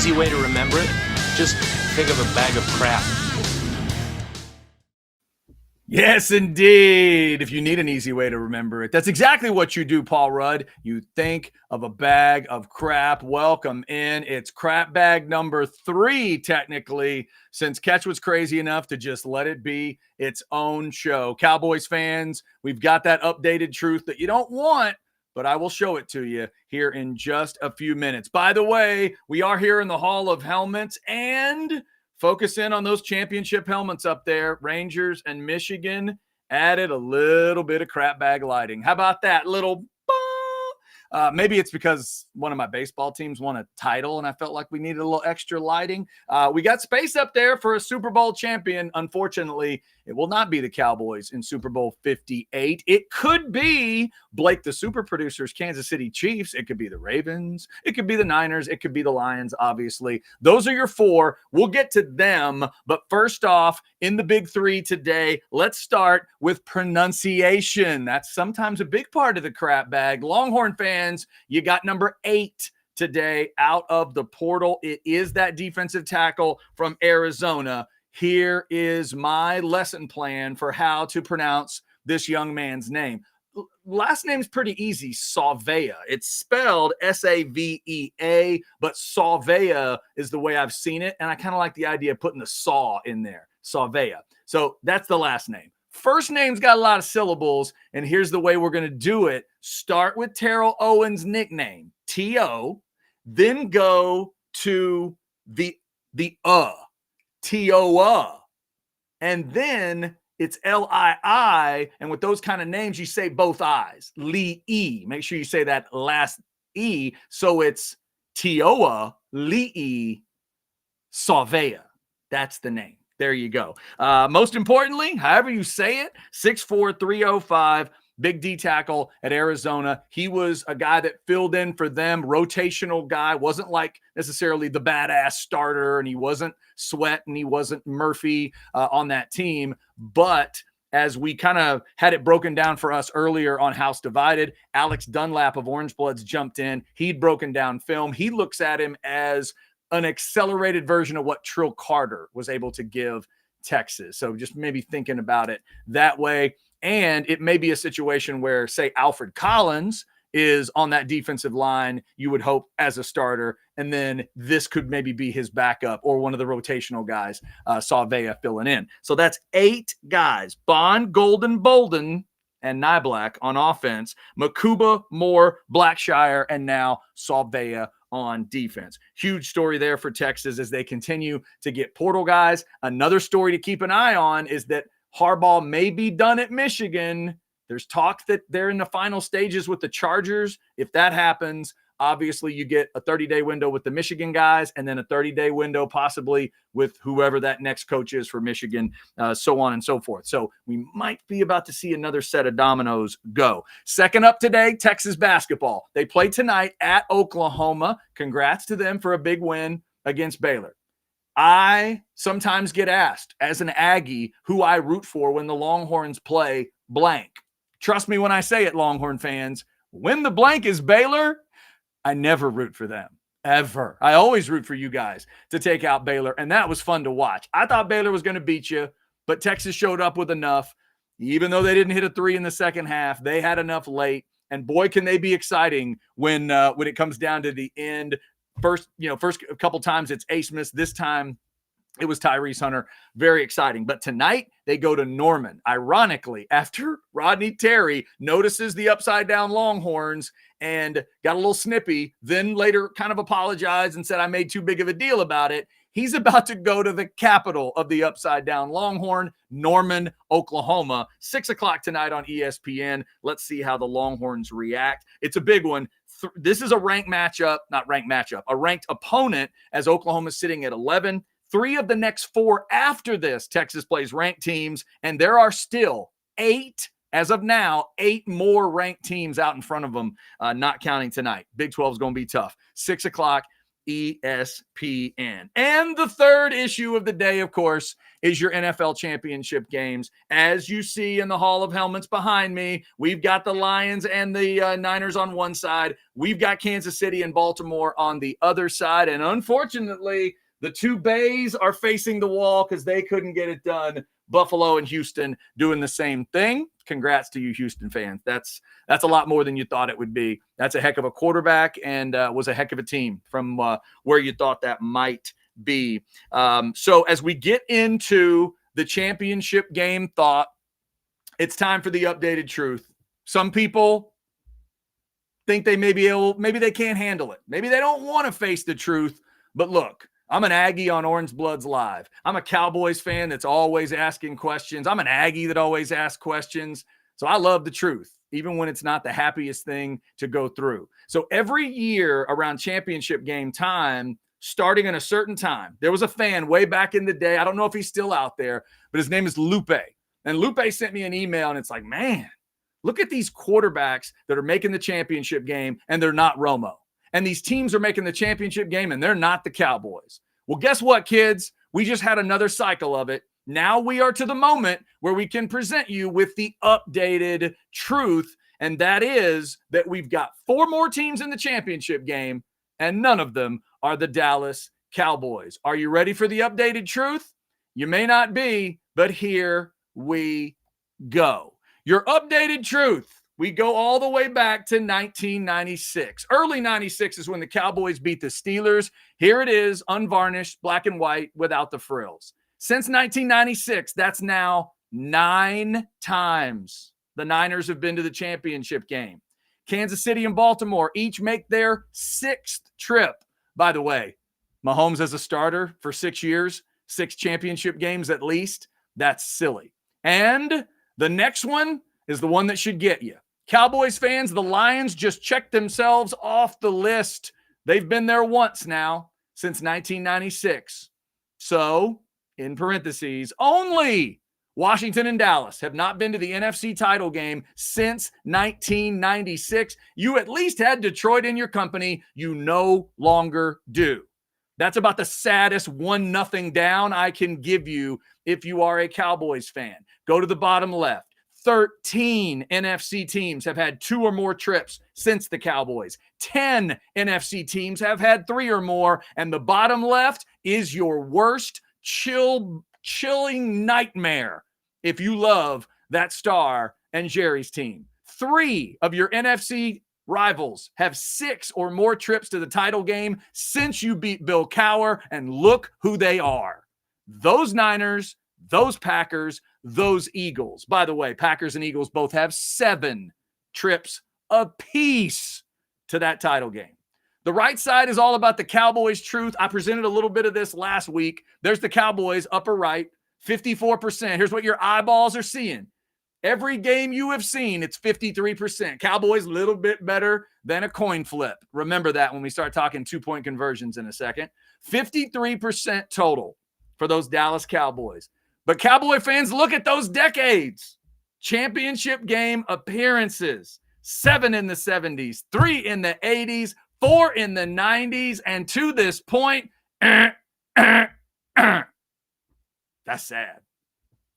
easy way to remember it, just think of a bag of crap. Yes, indeed. If you need an easy way to remember it, that's exactly what you do, Paul Rudd. You think of a bag of crap. Welcome in. It's crap bag number 3, technically, since Catch was crazy enough to just let it be its own show. Cowboys fans, we've got that updated truth that you don't want, but I will show it to you here in just a few minutes. By the way, we are here in the Hall of Helmets, and focus in on those championship helmets up there. Rangers and Michigan added a little bit of crap bag lighting. How about that little? Maybe it's because one of my baseball teams won a title and I felt like we needed a little extra lighting. We got space up there for a Super Bowl champion. Unfortunately, it will not be the Cowboys in Super Bowl 58. It could be Blake, the super producer's Kansas City Chiefs. It could be the Ravens. It could be the Niners. It could be the Lions, obviously. Those are your 4. We'll get to them. But first off, in the big 3 today, let's start with pronunciation. That's sometimes a big part of the crap bag. Longhorn fans, you got number 8 today out of the portal. It is that defensive tackle from Arizona. Here is my lesson plan for how to pronounce this young man's name. Last name's pretty easy, Savea. It's spelled S-A-V-E-A, but Savea is the way I've seen it, and I kind of like the idea of putting the saw in there, Savea. So that's the last name. First name's got a lot of syllables, and here's the way we're going to do it. Start with Terrell Owens' nickname, T-O, then go to the T-O-A, and then it's L-I-I, and with those kind of names, you say both I's, Lee-E. Make sure you say that last E, so it's T-O-A, Lee-E, Savea. That's the name. There you go. Most importantly, however you say it, 6'4", 305, Big D tackle at Arizona. He was a guy that filled in for them, rotational guy, wasn't like necessarily the badass starter, and he wasn't Sweat and he wasn't Murphy on that team. But as we kind of had it broken down for us earlier on House Divided, Alex Dunlap of Orange Bloods jumped in. He'd broken down film. He looks at him as an accelerated version of what Trill Carter was able to give Texas. So just maybe thinking about it that way. And it may be a situation where, say, Alfred Collins is on that defensive line, you would hope, as a starter. And then this could maybe be his backup or one of the rotational guys, Savea filling in. So that's 8 guys. Bond, Golden, Bolden, and Nyblak on offense. Makuba, Moore, Blackshire, and now Savea on defense. Huge story there for Texas as they continue to get portal guys. Another story to keep an eye on is that Harbaugh may be done at Michigan. There's talk that they're in the final stages with the Chargers. If that happens, obviously you get a 30-day window with the Michigan guys and then a 30-day window possibly with whoever that next coach is for Michigan, so on and so forth. So we might be about to see another set of dominoes go. Second up today, Texas basketball. They play tonight at Oklahoma. Congrats to them for a big win against Baylor. I sometimes get asked as an Aggie who I root for when the Longhorns play blank. Trust me when I say it, Longhorn fans. When the blank is Baylor, I never root for them, ever. I always root for you guys to take out Baylor, and that was fun to watch. I thought Baylor was going to beat you, but Texas showed up with enough. Even though they didn't hit a 3 in the second half, they had enough late, and boy, can they be exciting when it comes down to the end. First couple times it's Ace Smith. This time it was Tyrese Hunter. Very exciting. But tonight they go to Norman. Ironically, after Rodney Terry notices the upside down Longhorns and got a little snippy, then later kind of apologized and said, I made too big of a deal about it. He's about to go to the capital of the upside down Longhorn, Norman, Oklahoma, 6:00 tonight on ESPN. Let's see how the Longhorns react. It's a big one. This is a ranked matchup, a ranked opponent as Oklahoma's sitting at 11. 3 of the next 4 after this, Texas plays ranked teams, and there are still 8, as of now, 8 more ranked teams out in front of them, not counting tonight. Big 12 is going to be tough. 6:00 ESPN. And the third issue of the day, of course, is your NFL championship games. As you see in the Hall of Helmets behind me, we've got the Lions and the Niners on one side. We've got Kansas City and Baltimore on the other side. And unfortunately, the two Bays are facing the wall because they couldn't get it done. Buffalo and Houston doing the same thing. Congrats to you, Houston fans. That's a lot more than you thought it would be. That's a heck of a quarterback and was a heck of a team from where you thought that might be. So as we get into the championship game thought, it's time for the updated truth. Some people think they maybe they can't handle it. Maybe they don't want to face the truth. But look, I'm an Aggie on Orange Bloods Live. I'm a Cowboys fan that's always asking questions. I'm an Aggie that always asks questions. So I love the truth, even when it's not the happiest thing to go through. So every year around championship game time, starting in a certain time, there was a fan way back in the day. I don't know if he's still out there, but his name is Lupe. And Lupe sent me an email, and it's like, man, look at these quarterbacks that are making the championship game, and they're not Romo. And these teams are making the championship game, and they're not the Cowboys. Well, guess what, kids? We just had another cycle of it. Now we are to the moment where we can present you with the updated truth, and that is that we've got 4 more teams in the championship game, and none of them are the Dallas Cowboys. Are you ready for the updated truth? You may not be, but here we go. Your updated truth. We go all the way back to 1996. Early 96 is when the Cowboys beat the Steelers. Here it is, unvarnished, black and white, without the frills. Since 1996, that's now 9 times the Niners have been to the championship game. Kansas City and Baltimore each make their 6th trip. By the way, Mahomes as a starter for 6 years, 6 championship games at least. That's silly. And the next one is the one that should get you. Cowboys fans, the Lions just checked themselves off the list. They've been there once now since 1996. So, in parentheses, only Washington and Dallas have not been to the NFC title game since 1996. You at least had Detroit in your company. You no longer do. That's about the saddest 1-0 down I can give you if you are a Cowboys fan. Go to the bottom left. 13 NFC teams have had 2 or more trips since the Cowboys. 10 NFC teams have had 3 or more. And the bottom left is your worst chilling nightmare if you love that Star and Jerry's team. 3 of your NFC rivals have 6 or more trips to the title game since you beat Bill Cowher. And look who they are. Those Niners, those Packers, those Eagles. By the way, Packers and Eagles both have 7 trips apiece to that title game. The right side is all about the Cowboys truth. I presented a little bit of this last week. There's the Cowboys, upper right, 54%. Here's what your eyeballs are seeing. Every game you have seen, it's 53%. Cowboys, a little bit better than a coin flip. Remember that when we start talking 2-point conversions in a second. 53% total for those Dallas Cowboys. But Cowboy fans, look at those decades. Championship game appearances. 7 in the 70s, 3 in the 80s, 4 in the 90s, and to this point, that's sad.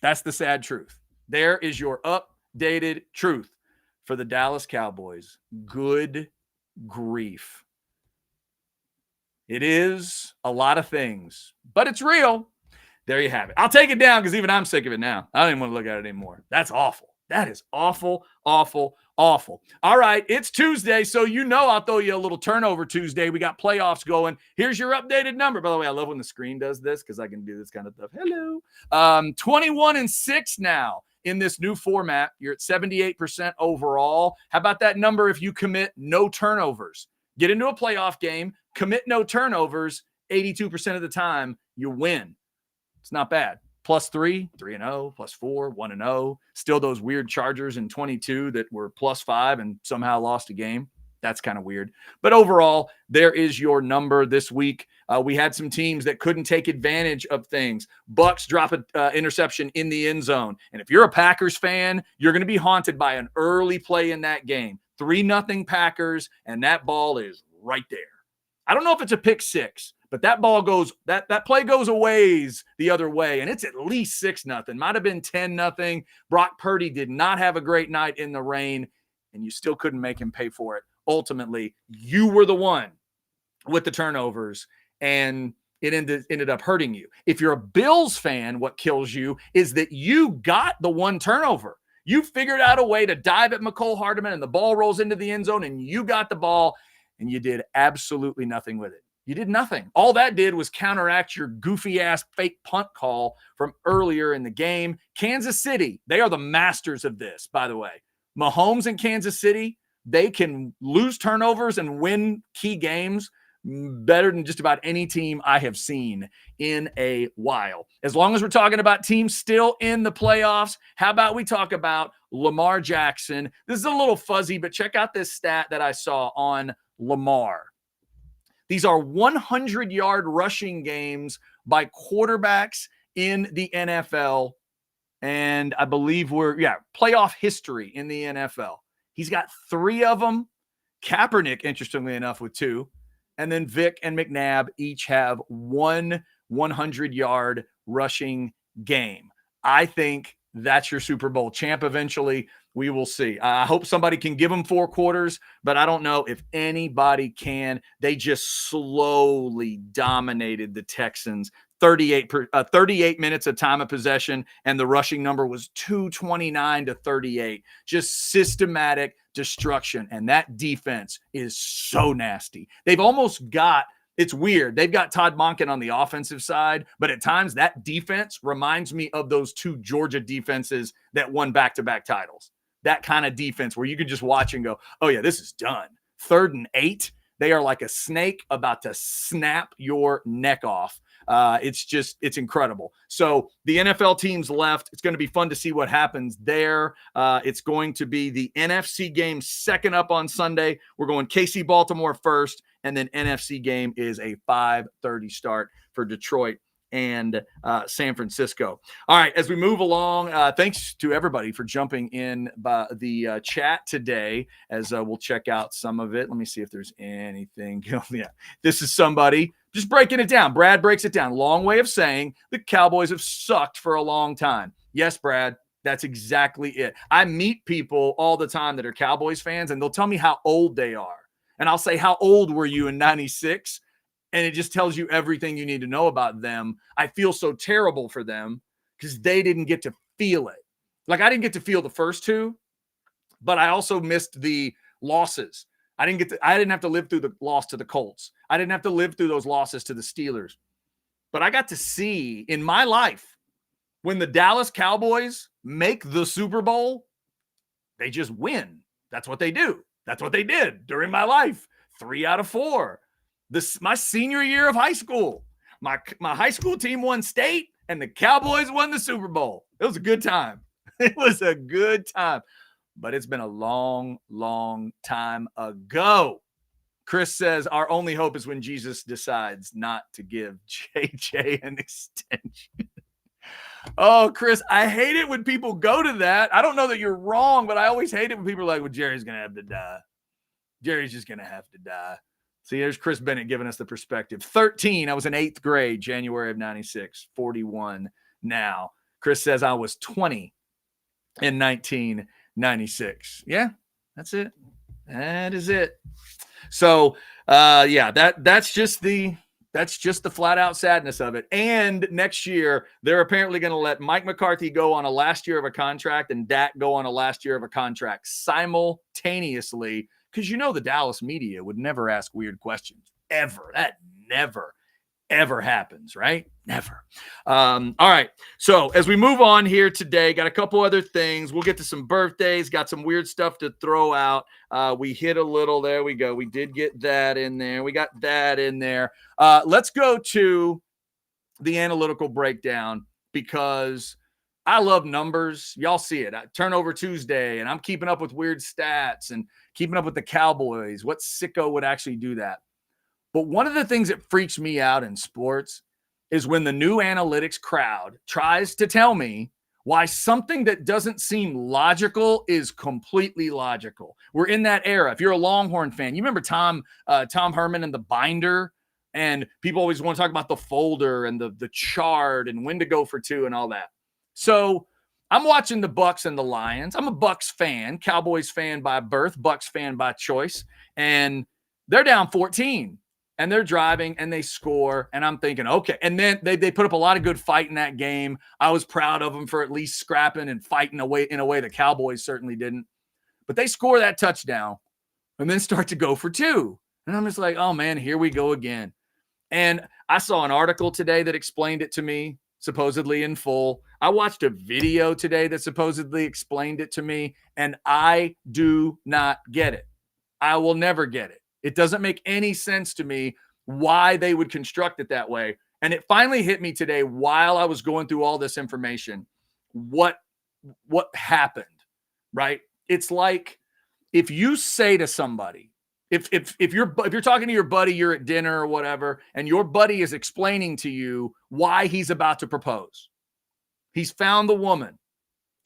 That's the sad truth. There is your updated truth for the Dallas Cowboys. Good grief. It is a lot of things, but it's real. There you have it. I'll take it down because even I'm sick of it now. I don't even want to look at it anymore. That's awful. That is awful, awful, awful. All right, it's Tuesday, so you know I'll throw you a little turnover Tuesday. We got playoffs going. Here's your updated number. By the way, I love when the screen does this because I can do this kind of stuff. Hello. 21-6 now in this new format. You're at 78% overall. How about that number if you commit no turnovers? Get into a playoff game, commit no turnovers, 82% of the time, you win. It's not bad. +3, 3-0, +4, 1-0. Still those weird Chargers in 22 that were +5 and somehow lost a game. That's kind of weird. But overall, there is your number this week. We had some teams that couldn't take advantage of things. Bucks drop an interception in the end zone. And if you're a Packers fan, you're going to be haunted by an early play in that game. 3-0 Packers, and that ball is right there. I don't know if it's a pick six, but that play goes a ways the other way, and it's at least 6-0. Might have been 10-0. Brock Purdy did not have a great night in the rain, and you still couldn't make him pay for it. Ultimately, you were the one with the turnovers, and it ended up hurting you. If you're a Bills fan, what kills you is that you got the one turnover. You figured out a way to dive at McCole Hardman, and the ball rolls into the end zone, and you got the ball, and you did absolutely nothing with it. You did nothing. All that did was counteract your goofy-ass fake punt call from earlier in the game. Kansas City, they are the masters of this, by the way. Mahomes in Kansas City, they can lose turnovers and win key games better than just about any team I have seen in a while. As long as we're talking about teams still in the playoffs, how about we talk about Lamar Jackson? This is a little fuzzy, but check out this stat that I saw on Lamar. These are 100-yard rushing games by quarterbacks in the NFL. And I believe playoff history in the NFL. He's got 3 of them. Kaepernick, interestingly enough, with 2. And then Vic and McNabb each have 1 100-yard rushing game. I think that's your Super Bowl champ eventually. We will see. I hope somebody can give them 4 quarters, but I don't know if anybody can. They just slowly dominated the Texans. 38 minutes of time of possession, and the rushing number was 229-38. Just systematic destruction, and that defense is so nasty. They've almost got, it's weird, they've got Todd Monken on the offensive side, but at times that defense reminds me of those 2 Georgia defenses that won back-to-back titles. That kind of defense where you can just watch and go, oh yeah, this is done. 3rd and 8, they are like a snake about to snap your neck off. It's incredible. So the NFL teams left. It's going to be fun to see what happens there. It's going to be the NFC game second up on Sunday. We're going KC Baltimore first, and then NFC game is a 5:30 start for Detroit and San Francisco. All right, as we move along, thanks to everybody for jumping in by the chat today, as we'll check out some of it. Let me see if there's anything. Yeah, this is somebody just breaking it down. Brad breaks it down. Long way of saying the Cowboys have sucked for a long time. Yes, Brad, that's exactly it. I meet people all the time that are Cowboys fans, and they'll tell me how old they are. And I'll say, how old were you in 96? And it just tells you everything you need to know about them. I feel so terrible for them because they didn't get to feel it. Like, I didn't get to feel the first 2, but I also missed the losses. I didn't have to live through the loss to the Colts. I didn't have to live through those losses to the Steelers. But I got to see in my life when the Dallas Cowboys make the Super Bowl, they just win. That's what they do. That's what they did during my life. 3 out of 4. My senior year of high school, my high school team won state and the Cowboys won the Super Bowl. It was a good time. It was a good time, but it's been a long, long time ago. Chris says our only hope is when Jesus decides not to give JJ an extension. Oh, Chris, I hate it when people go to that. I don't know that you're wrong, but I always hate it when people are like, well, Jerry's going to have to die. Jerry's just going to have to die. See, there's Chris Bennett giving us the perspective. 13, I was in 8th grade, January of 96, 41 now. Chris says I was 20 in 1996. Yeah, that's it. That is it. So, that's just the flat out sadness of it. And next year, they're apparently going to let Mike McCarthy go on a last year of a contract and Dak go on a last year of a contract simultaneously. Because the Dallas media would never ask weird questions, ever. That never, ever happens, right? Never. All right. So as we move on here today, got a couple other things. We'll get to some birthdays, got some weird stuff to throw out. We hit a little. There we go. We did get that in there. We got that in there. Let's go to the analytical breakdown because I love numbers. Y'all see it. Turnover Tuesday, and I'm keeping up with weird stats and keeping up with the Cowboys. What sicko would actually do that? But one of the things that freaks me out in sports is when the new analytics crowd tries to tell me why something that doesn't seem logical is completely logical. We're in that era. If you're a Longhorn fan, you remember Tom Herman and the binder, and people always want to talk about the folder and the chart and when to go for two and all that. So I'm watching the Bucs and the Lions. I'm a Bucs fan, Cowboys fan by birth, Bucs fan by choice, and they're down 14. And they're driving and they score. And I'm thinking, okay. And then they put up a lot of good fight in that game. I was proud of them for at least scrapping and fighting in a way the Cowboys certainly didn't. But they score that touchdown and then start to go for two. And I'm just like, oh man, here we go again. And I saw an article today that explained it to me, supposedly in full. I watched a video today that supposedly explained it to me. And I do not get it. I will never get it. It doesn't make any sense to me why they would construct it that way. And it finally hit me today while I was going through all this information. What happened, right? It's like if you say to somebody, if you're talking to your buddy, you're at dinner or whatever, and your buddy is explaining to you why he's about to propose. He's found the woman.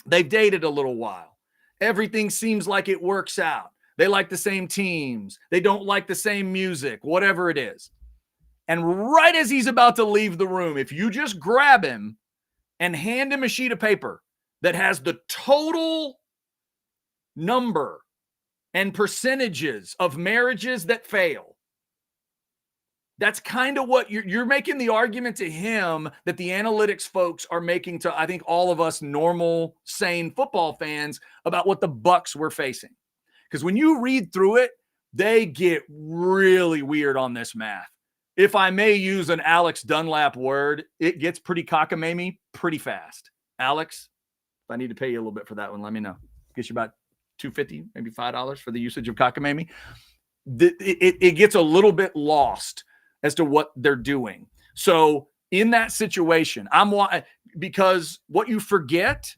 They've dated a little while. Everything seems like it works out. They like the same teams. They don't like the same music, whatever it is. And right as he's about to leave the room, if you just grab him and hand him a sheet of paper that has the total number and percentages of marriages that fail, that's kind of what you're making the argument to him that the analytics folks are making to, I think, all of us normal, sane football fans about what the Bucs were facing. Because when you read through it, they get really weird on this math. If I may use an Alex Dunlap word, it gets pretty cockamamie pretty fast. Alex, if I need to pay you a little bit for that one, let me know. Gets you about $2.50, maybe $5 for the usage of cockamamie. It gets a little bit lost as to what they're doing. So in that situation, because what you forget.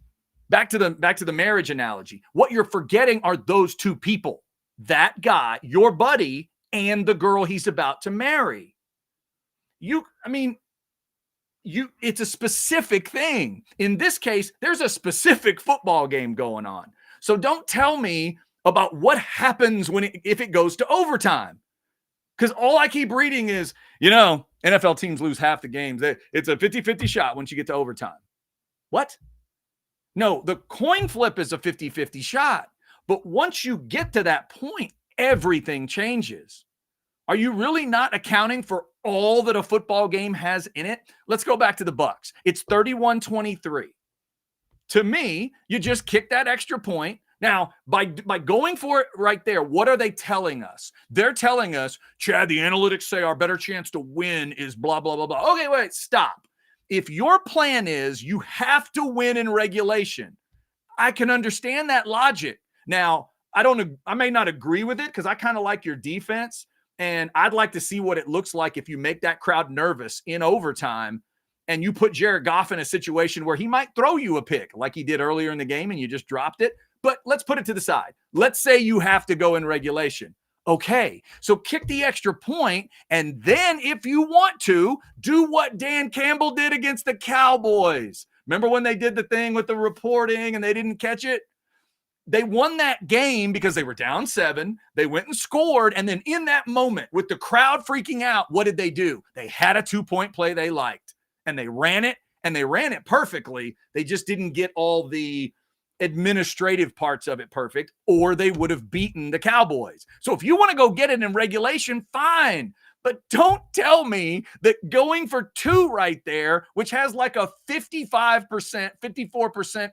Back to the marriage analogy. What you're forgetting are those two people, that guy, your buddy, and the girl he's about to marry. It's a specific thing. In this case, there's a specific football game going on. So don't tell me about what happens if it goes to overtime. Because all I keep reading is, NFL teams lose half the games. It's a 50-50 shot once you get to overtime. What? No, the coin flip is a 50-50 shot. But once you get to that point, everything changes. Are you really not accounting for all that a football game has in it? Let's go back to the Bucs. It's 31-23. To me, you just kick that extra point. Now, by going for it right there, what are they telling us? They're telling us, Chad, the analytics say our better chance to win is blah, blah, blah, blah. Okay, wait, stop. If your plan is you have to win in regulation, I can understand that logic. Now, I may not agree with it because I kind of like your defense, and I'd like to see what it looks like if you make that crowd nervous in overtime and you put Jared Goff in a situation where he might throw you a pick like he did earlier in the game and you just dropped it. But let's put it to the side. Let's say you have to go in regulation. Okay, so kick the extra point, and then if you want to, do what Dan Campbell did against the Cowboys. Remember when they did the thing with the reporting and they didn't catch it? They won that game because they were down 7. They went and scored, and then in that moment, with the crowd freaking out, what did they do? They had a 2-point play they liked, and they ran it, and they ran it perfectly. They just didn't get all the administrative parts of it perfect, or they would have beaten the Cowboys. So if you want to go get it in regulation, fine. But don't tell me that going for 2 right there, which has like a 55%, 54%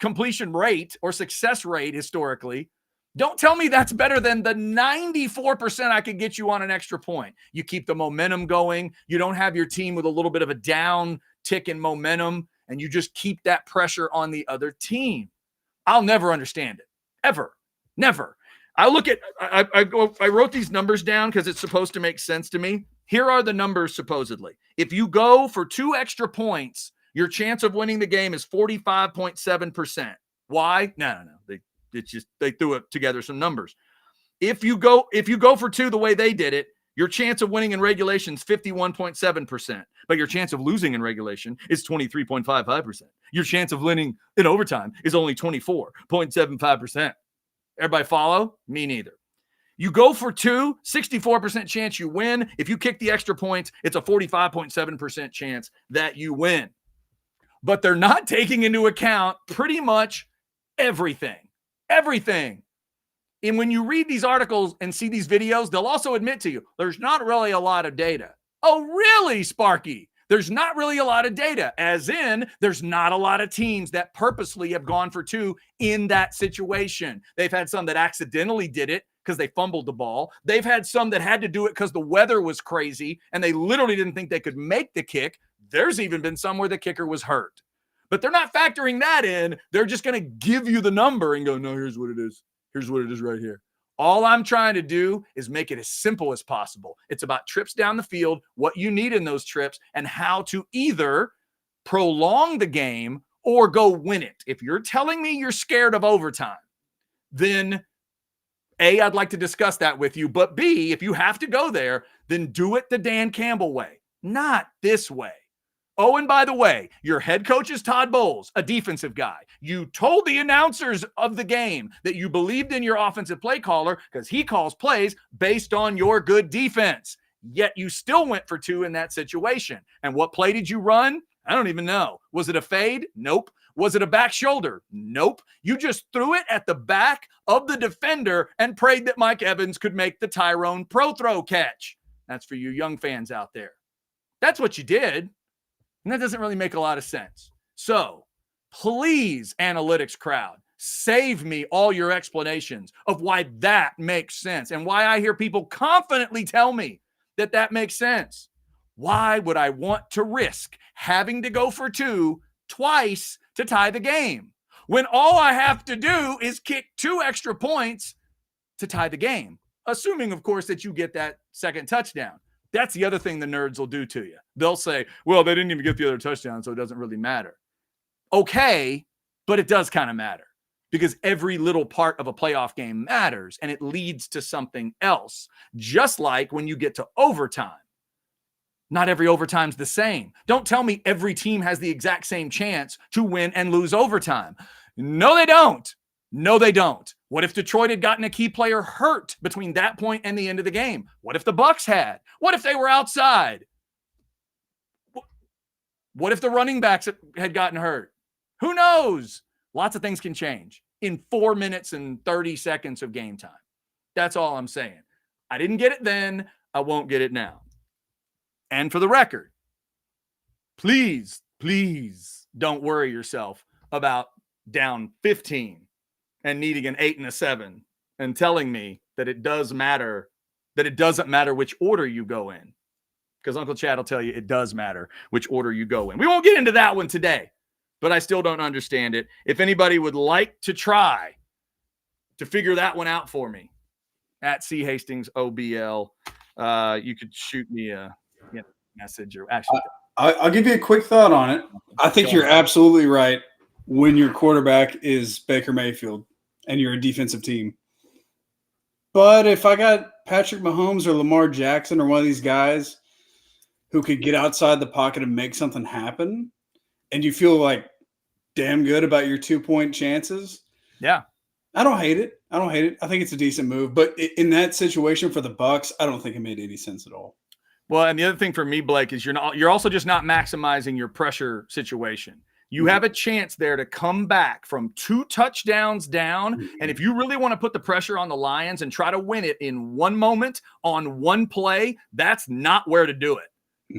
completion rate or success rate historically, don't tell me that's better than the 94% I could get you on an extra point. You keep the momentum going. You don't have your team with a little bit of a down tick in momentum, and you just keep that pressure on the other team. I'll never understand it. Ever. Never. I wrote these numbers down because it's supposed to make sense to me. Here are the numbers supposedly. If you go for 2 extra points, your chance of winning the game is 45.7%. Why? No. They threw it together some numbers. If you go for 2 the way they did it, Your chance of winning in regulation is 51.7%, but your chance of losing in regulation is 23.55%. Your chance of winning in overtime is only 24.75%. Everybody follow? Me neither. You go for 2, 64% chance you win. If you kick the extra points, it's a 45.7% chance that you win. But they're not taking into account pretty much everything. Everything. And when you read these articles and see these videos, they'll also admit to you, there's not really a lot of data. Oh, really, Sparky? There's not really a lot of data, as in there's not a lot of teams that purposely have gone for 2 in that situation. They've had some that accidentally did it because they fumbled the ball. They've had some that had to do it because the weather was crazy and they literally didn't think they could make the kick. There's even been some where the kicker was hurt. But they're not factoring that in. They're just going to give you the number and go, no, here's what it is. Here's what it is right here. All I'm trying to do is make it as simple as possible. It's about trips down the field, what you need in those trips, and how to either prolong the game or go win it. If you're telling me you're scared of overtime, then A, I'd like to discuss that with you. But B, if you have to go there, then do it the Dan Campbell way, not this way. Oh, and by the way, your head coach is Todd Bowles, a defensive guy. You told the announcers of the game that you believed in your offensive play caller because he calls plays based on your good defense. Yet you still went for 2 in that situation. And what play did you run? I don't even know. Was it a fade? Nope. Was it a back shoulder? Nope. You just threw it at the back of the defender and prayed that Mike Evans could make the Tyrone pro throw catch. That's for you young fans out there. That's what you did. And that doesn't really make a lot of sense. So please, analytics crowd, save me all your explanations of why that makes sense and why I hear people confidently tell me that that makes sense. Why would I want to risk having to go for 2 twice to tie the game when all I have to do is kick 2 extra points to tie the game? Assuming, of course, that you get that second touchdown. That's the other thing the nerds will do to you. They'll say, well, they didn't even get the other touchdown, so it doesn't really matter. Okay, but it does kind of matter because every little part of a playoff game matters and it leads to something else. Just like when you get to overtime. Not every overtime's the same. Don't tell me every team has the exact same chance to win and lose overtime. No, they don't. No, they don't. What if Detroit had gotten a key player hurt between that point and the end of the game? What if the Bucs had? What if they were outside? What if the running backs had gotten hurt? Who knows? Lots of things can change in 4 minutes and 30 seconds of game time. That's all I'm saying. I didn't get it then. I won't get it now. And for the record, please don't worry yourself about down 15 and needing an 8 and a 7 and telling me that it does matter, that it doesn't matter which order you go in. Because Uncle Chad will tell you it does matter which order you go in. We won't get into that one today, but I still don't understand it. If anybody would like to try to figure that one out for me, at C Hastings OBL, you could shoot me a message or actually. I'll give you a quick thought on it. I think you're absolutely right when your quarterback is Baker Mayfield and you're a defensive team. But if I got Patrick Mahomes or Lamar Jackson or one of these guys who could get outside the pocket and make something happen, and you feel like damn good about your 2-point chances, yeah, I don't hate it. I think it's a decent move. But in that situation for the Bucs, I don't think it made any sense at all. Well, and the other thing for me, Blake, is you're also just not maximizing your pressure situation. You have a chance there to come back from 2 touchdowns down. And if you really want to put the pressure on the Lions and try to win it in one moment on one play, that's not where to do it.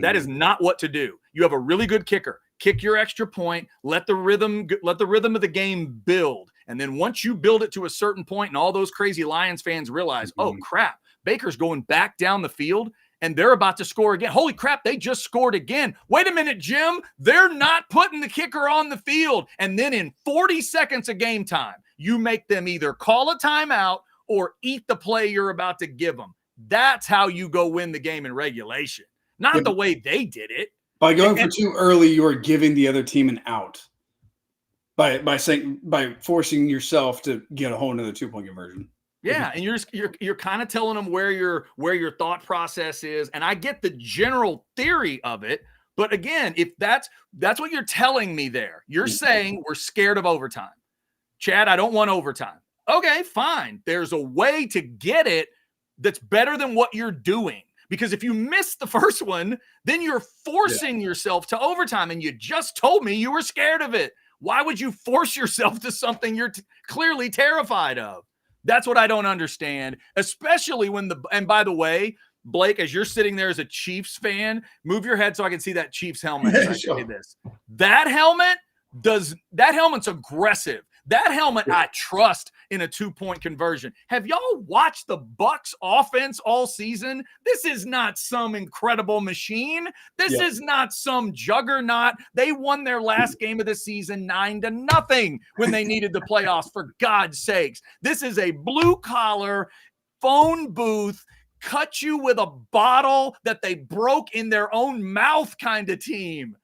That is not what to do. You have a really good kicker. Kick your extra point. Let the rhythm of the game build. And then once you build it to a certain point and all those crazy Lions fans realize, oh, crap, Baker's going back down the field, and they're about to score again. Holy crap, they just scored again. Wait a minute, Jim. They're not putting the kicker on the field. And then in 40 seconds of game time, you make them either call a timeout or eat the play you're about to give them. That's how you go win the game in regulation, not the way they did it. By going for too early, you are giving the other team an out by forcing yourself to get a whole another 2-point conversion. Yeah, and you're kind of telling them where your thought process is, and I get the general theory of it, but again, if that's what you're telling me there, you're saying we're scared of overtime. Chad, I don't want overtime. Okay, fine. There's a way to get it that's better than what you're doing. Because if you miss the first one, then you're forcing yourself to overtime, and you just told me you were scared of it. Why would you force yourself to something you're clearly terrified of? That's what I don't understand, especially when and by the way, Blake, as you're sitting there as a Chiefs fan, move your head so I can see that Chiefs helmet as I say this. That helmet's aggressive. That helmet I trust in a 2-point conversion. Have y'all watched the Bucs offense all season? This is not some incredible machine. This is not some juggernaut. They won their last game of the season 9-0 when they needed the playoffs, for God's sakes. This is a blue-collar phone booth, cut you with a bottle that they broke in their own mouth kind of team.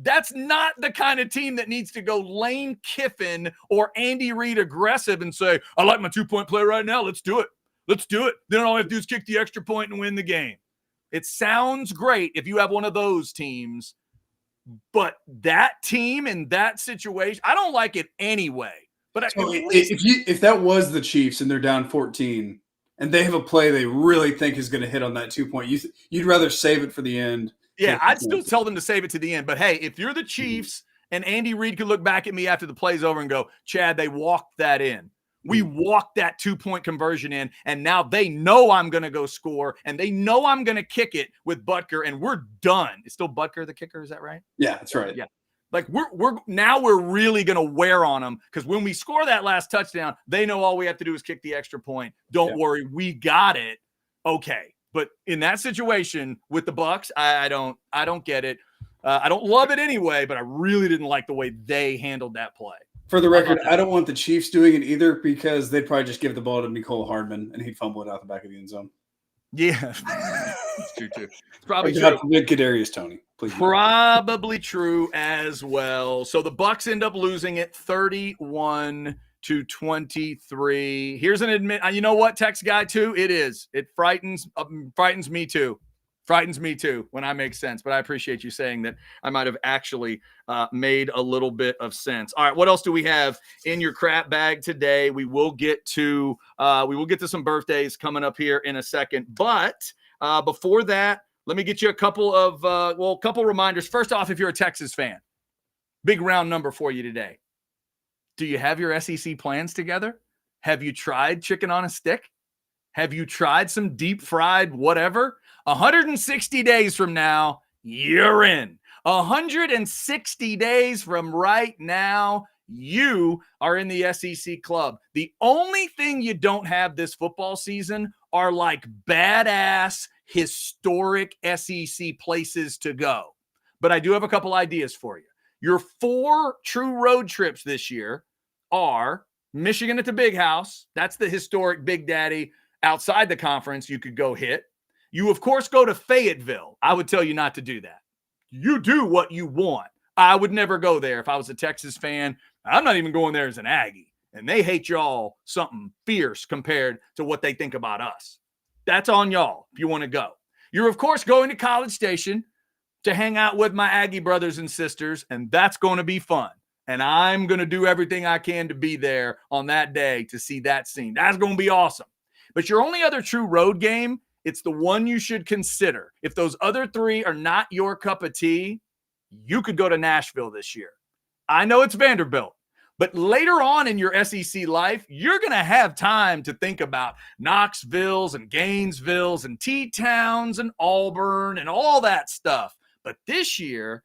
That's not the kind of team that needs to go Lane Kiffin or Andy Reid aggressive and say, I like my 2-point play right now. Let's do it. Let's do it. Then all I have to do is kick the extra point and win the game. It sounds great if you have one of those teams, but that team in that situation, I don't like it anyway. But so if that was the Chiefs and they're down 14 and they have a play they really think is going to hit on that 2-point, you'd rather save it for the end. Yeah, I'd still tell them to save it to the end. But, hey, if you're the Chiefs and Andy Reid could look back at me after the play's over and go, Chad, they walked that in. We walked that 2-point conversion in, and now they know I'm going to go score, and they know I'm going to kick it with Butker, and we're done. It's still Butker the kicker, is that right? Yeah, that's right. Yeah. Like, we're really going to wear on them, because when we score that last touchdown, they know all we have to do is kick the extra point. Don't worry, we got it. Okay. But in that situation with the Bucs, I don't get it. I don't love it anyway, but I really didn't like the way they handled that play. For the record, I don't want the Chiefs doing it either, because they'd probably just give the ball to Nicole Hardman and he'd fumble it out the back of the end zone. Yeah, it's true too. It's probably true. Kadarius Toney, please. Probably true as well. So the Bucs end up losing it 31-23. Here's an admit. You know what, text guy too? It is. It frightens me too. Frightens me too when I make sense. But I appreciate you saying that I might have actually made a little bit of sense. All right, what else do we have in your crap bag today? We will get to some birthdays coming up here in a second. But before that, let me get you a couple reminders. First off, if you're a Texas fan, big round number for you today. Do you have your SEC plans together? Have you tried chicken on a stick? Have you tried some deep fried whatever? 160 days from now, you're in. 160 days from right now, you are in the SEC club. The only thing you don't have this football season are like badass, historic SEC places to go. But I do have a couple ideas for you. Your 4 true road trips this year are Michigan at the Big House. That's the historic Big Daddy outside the conference you could go hit. You, of course, go to Fayetteville. I would tell you not to do that. You do what you want. I would never go there if I was a Texas fan. I'm not even going there as an Aggie. And they hate y'all something fierce compared to what they think about us. That's on y'all if you want to go. You're, of course, going to College Station to hang out with my Aggie brothers and sisters, and that's going to be fun. And I'm going to do everything I can to be there on that day to see that scene. That's going to be awesome. But your only other true road game, it's the one you should consider. If those other 3 are not your cup of tea, you could go to Nashville this year. I know it's Vanderbilt, but later on in your SEC life, you're going to have time to think about Knoxvilles and Gainesvilles and T-Towns and Auburn and all that stuff. But this year,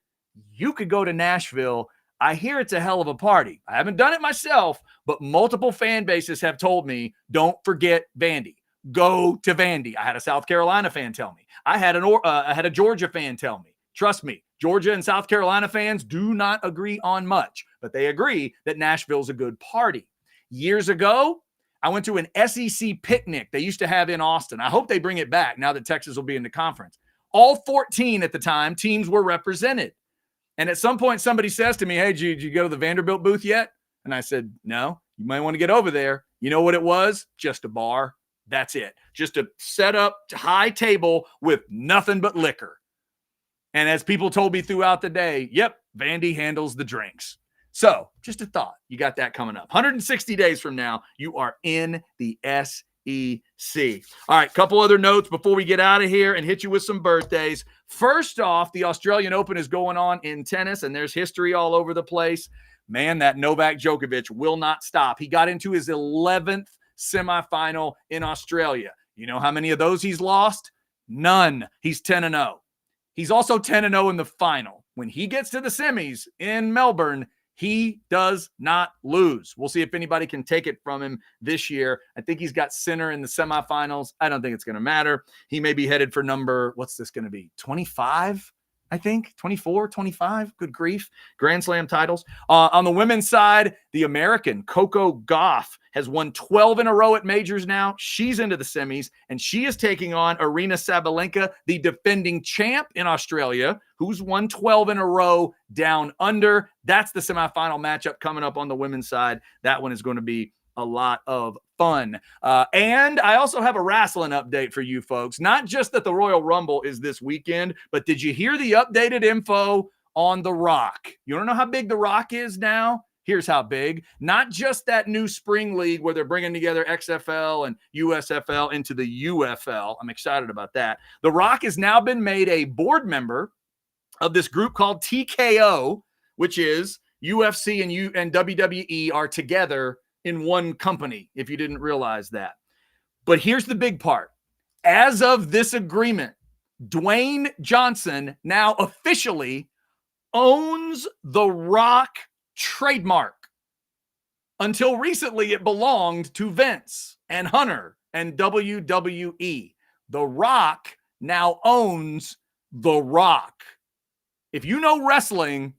you could go to Nashville. I hear it's a hell of a party. I haven't done it myself, but multiple fan bases have told me, don't forget Vandy. Go to Vandy. I had a South Carolina fan tell me. I had a Georgia fan tell me. Trust me, Georgia and South Carolina fans do not agree on much, but they agree that Nashville's a good party. Years ago, I went to an SEC picnic they used to have in Austin. I hope they bring it back now that Texas will be in the conference. All 14 at the time teams were represented. And at some point, somebody says to me, hey, did you go to the Vanderbilt booth yet? And I said, no, you might want to get over there. You know what it was? Just a bar. That's it. Just a set up high table with nothing but liquor. And as people told me throughout the day, yep, Vandy handles the drinks. So just a thought. You got that coming up. 160 days from now, you are in the SEC. All right, couple other notes before we get out of here and hit you with some birthdays. First off, the Australian Open is going on in tennis, and there's history all over the place. Man, that Novak Djokovic will not stop. He got into his 11th semifinal in Australia. You know how many of those he's lost? None. He's 10-0. He's also 10-0 in the final. When he gets to the semis in Melbourne, he does not lose. We'll see if anybody can take it from him this year. I think he's got Sinner in the semifinals. I don't think it's going to matter. He may be headed for number, what's this going to be? 25? I think 24, 25. Good grief. Grand Slam titles. On the women's side, the American Coco Gauff has won 12 in a row at majors now. She's into the semis, and she is taking on Aryna Sabalenka, the defending champ in Australia, who's won 12 in a row down under. That's the semifinal matchup coming up on the women's side. That one is going to be a lot of fun. And I also have a wrestling update for you folks. Not just that the Royal Rumble is this weekend, but did you hear the updated info on The Rock? You don't know how big The Rock is now? Here's how big. Not just that new spring league where they're bringing together XFL and USFL into the UFL. I'm excited about that. The Rock has now been made a board member of this group called TKO, which is UFC and WWE are together in one company, if you didn't realize that. But here's the big part. As of this agreement, Dwayne Johnson now officially owns the Rock trademark. Until recently, it belonged to Vince and Hunter and WWE. The Rock now owns The Rock. If you know wrestling,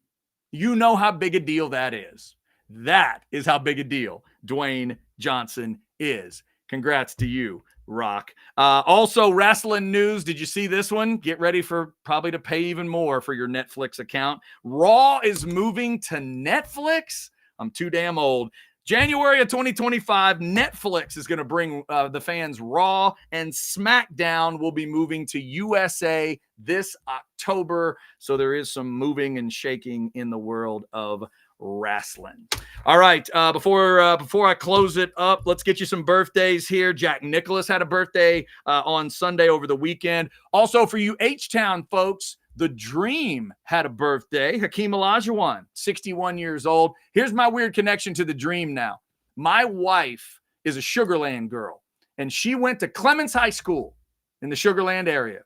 you know how big a deal that is. That is how big a deal Dwayne Johnson is. Congrats to you, Rock. Also, wrestling news. Did you see this one? Get ready for probably to pay even more for your Netflix account. Raw is moving to Netflix. I'm too damn old. January of 2025, Netflix is going to bring the fans Raw, and SmackDown will be moving to USA this October. So there is some moving and shaking in the world of wrestling. All right, before I close it up, let's get you some birthdays here. Jack Nicholas had a birthday on Sunday over the weekend. Also for you H-Town folks, The Dream had a birthday. Hakeem Olajuwon, 61 years old. Here's my weird connection to The Dream now. My wife is a Sugar Land girl, and she went to Clements High School in the Sugar Land area.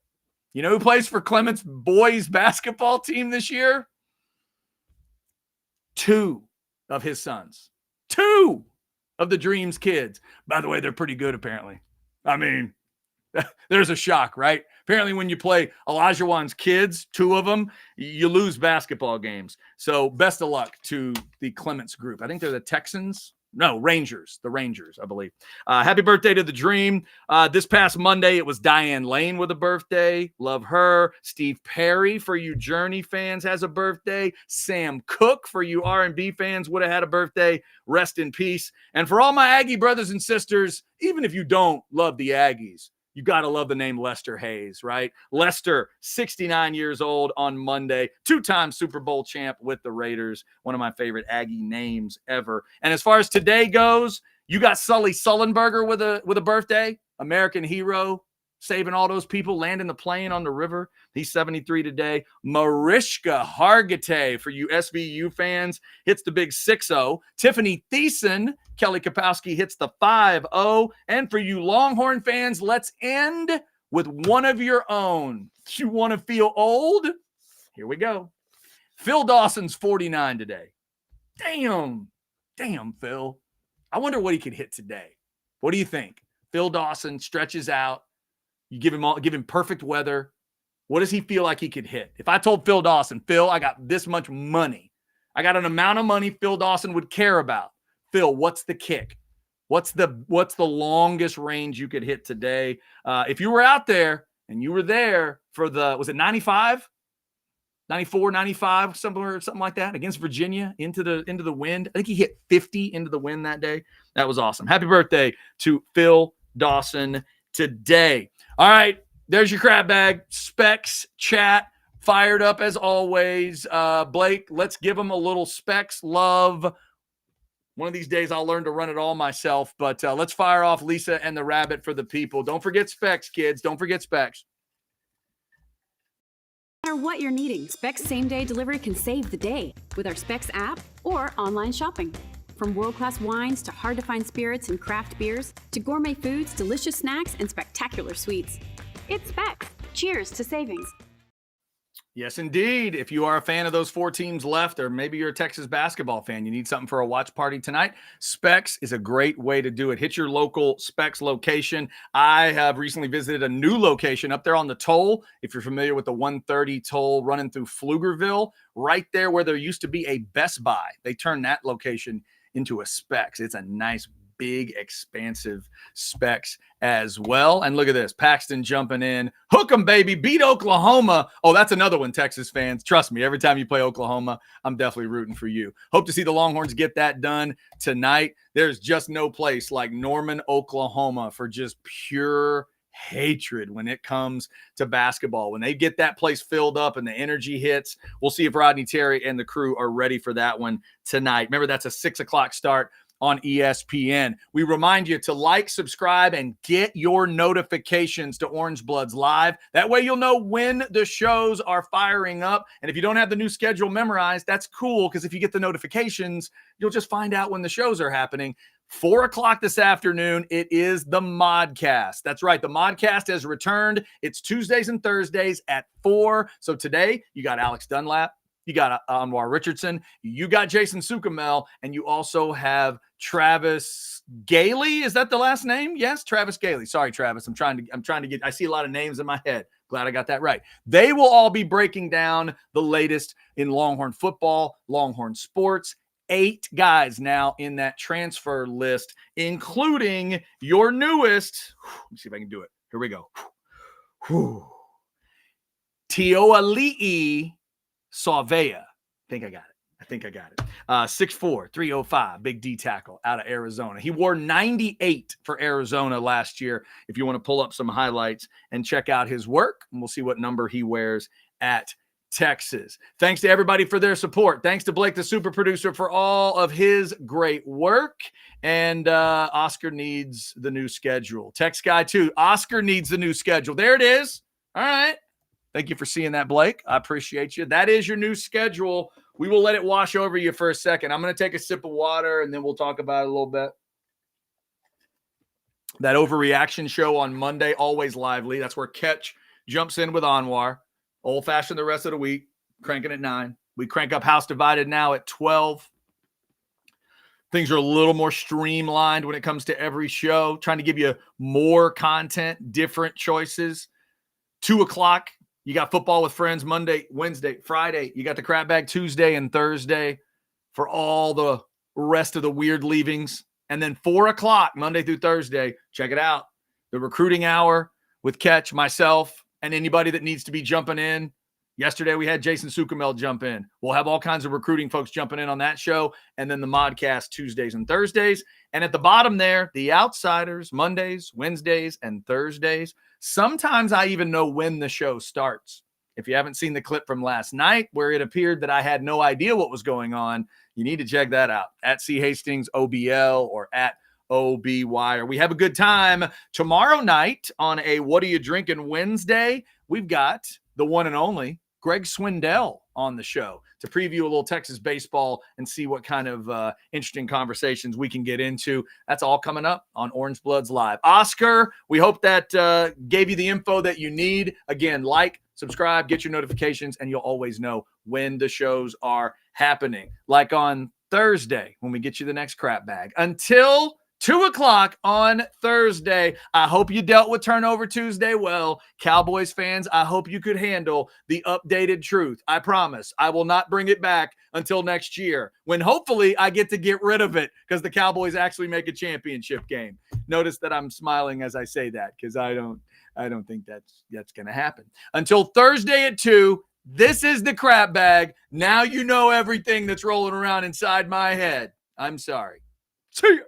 You know who plays for Clements boys basketball team this year? 2 of his sons. 2 of the Dream's kids. By the way, they're pretty good, apparently. I mean, there's a shock, right? Apparently, when you play Olajuwon's kids, 2 of them, you lose basketball games. So best of luck to the Clements group. I think they're the Texans. No, Rangers. The Rangers, I believe. Happy birthday to The Dream. This past Monday, it was Diane Lane with a birthday. Love her. Steve Perry, for you Journey fans, has a birthday. Sam Cooke, for you R&B fans, would have had a birthday. Rest in peace. And for all my Aggie brothers and sisters, even if you don't love the Aggies, you got to love the name Lester Hayes, right? Lester, 69 years old on Monday, 2-time Super Bowl champ with the Raiders, one of my favorite Aggie names ever. And as far as today goes, you got Sully Sullenberger with a birthday, American hero, saving all those people, landing the plane on the river. He's 73 today. Mariska Hargitay, for you SVU fans, hits the big 6-0. Tiffany Thiessen, Kelly Kapowski hits the 5-0. And for you Longhorn fans, let's end with one of your own. You want to feel old? Here we go. Phil Dawson's 49 today. Damn, Phil. I wonder what he could hit today. What do you think? Phil Dawson stretches out. You give him perfect weather. What does he feel like he could hit? If I told Phil Dawson, Phil, I got this much money. I got an amount of money Phil Dawson would care about. Phil, what's the kick? What's the longest range you could hit today? If you were out there and you were there for was it 95? 94, 95, something like that against Virginia into the wind. I think he hit 50 into the wind that day. That was awesome. Happy birthday to Phil Dawson today. All right, there's your crab bag. Specs chat fired up as always. Blake, let's give him a little Specs love. One of these days I'll learn to run it all myself, but let's fire off Lisa and the rabbit for the people. Don't forget Specs, kids. Don't forget Specs. No matter what you're needing, Specs same-day delivery can save the day with our Specs app or online shopping. From world-class wines to hard-to-find spirits and craft beers to gourmet foods, delicious snacks, and spectacular sweets. It's Specs. Cheers to savings. Yes, indeed. If you are a fan of those 4 teams left, or maybe you're a Texas basketball fan, you need something for a watch party tonight, Specs is a great way to do it. Hit your local Specs location. I have recently visited a new location up there on the toll. If you're familiar with the 130 toll running through Pflugerville, right there where there used to be a Best Buy, they turned that location into a Specs. It's a nice, big, expansive Specs as well. And look at this, Paxton jumping in. Hook 'em, baby. Beat Oklahoma. Oh, that's another one, Texas fans. Trust me, every time you play Oklahoma, I'm definitely rooting for you. Hope to see the Longhorns get that done tonight. There's just no place like Norman, Oklahoma for just pure hatred when it comes to basketball. When they get that place filled up and the energy hits, we'll see if Rodney Terry and the crew are ready for that one tonight. Remember, that's a 6 o'clock start on ESPN. We remind you to like, subscribe, and get your notifications to Orange Bloods Live. That way you'll know when the shows are firing up. And if you don't have the new schedule memorized, that's cool, because if you get the notifications, you'll just find out when the shows are happening. 4 o'clock this afternoon, it is the Modcast. That's right, the Modcast has returned. It's Tuesdays and Thursdays at 4. So today, you got Alex Dunlap, you got Anwar Richardson, you got Jason Sukamel, and you also have Travis Gailey. Is that the last name? Yes, Travis Gailey. Sorry, Travis. I'm trying to get, I see a lot of names in my head. Glad I got that right. They will all be breaking down the latest in Longhorn football, Longhorn sports. 8 guys now in that transfer list, including your newest. Let me see if I can do it. Here we go. Teoali'i Sauvea. I think I got it. 6'4", 305, big D tackle out of Arizona. He wore 98 for Arizona last year. If you want to pull up some highlights and check out his work, and we'll see what number he wears at Texas. Thanks to everybody for their support. Thanks to Blake, the super producer, for all of his great work. And Oscar needs the new schedule. Text guy too. Oscar needs the new schedule. There it is. All right. Thank you for seeing that, Blake. I appreciate you. That is your new schedule. We will let it wash over you for a second. I'm going to take a sip of water, and then we'll talk about it a little bit. That overreaction show on Monday, always lively. That's where Ketch jumps in with Anwar. Old-fashioned the rest of the week, cranking at 9. We crank up House Divided now at 12. Things are a little more streamlined when it comes to every show, trying to give you more content, different choices. 2 o'clock. You got Football with Friends Monday, Wednesday, Friday. You got the Crapbag Tuesday and Thursday for all the rest of the weird leavings. And then 4 o'clock, Monday through Thursday, check it out. The Recruiting Hour with Ketch, myself, and anybody that needs to be jumping in. Yesterday, we had Jason Sukamel jump in. We'll have all kinds of recruiting folks jumping in on that show. And then the Modcast Tuesdays and Thursdays. And at the bottom there, the Outsiders, Mondays, Wednesdays, and Thursdays. Sometimes I even know when the show starts. If you haven't seen the clip from last night where it appeared that I had no idea what was going on, you need to check that out at C Hastings OBL or at OBY. We have a good time tomorrow night on a What Are You Drinking Wednesday. We've got the one and only Greg Swindell on the show to preview a little Texas baseball and see what kind of interesting conversations we can get into. That's all coming up on Orange Bloods Live. Oscar, we hope that gave you the info that you need. Again, like, subscribe, get your notifications, and you'll always know when the shows are happening. Like on Thursday when we get you the next crap bag. Until 2 o'clock on Thursday. I hope you dealt with Turnover Tuesday well. Cowboys fans, I hope you could handle the updated truth. I promise I will not bring it back until next year when hopefully I get to get rid of it because the Cowboys actually make a championship game. Notice that I'm smiling as I say that because I don't think that's going to happen. Until Thursday at 2, This is the crap bag. Now you know everything that's rolling around inside my head. I'm sorry. See ya.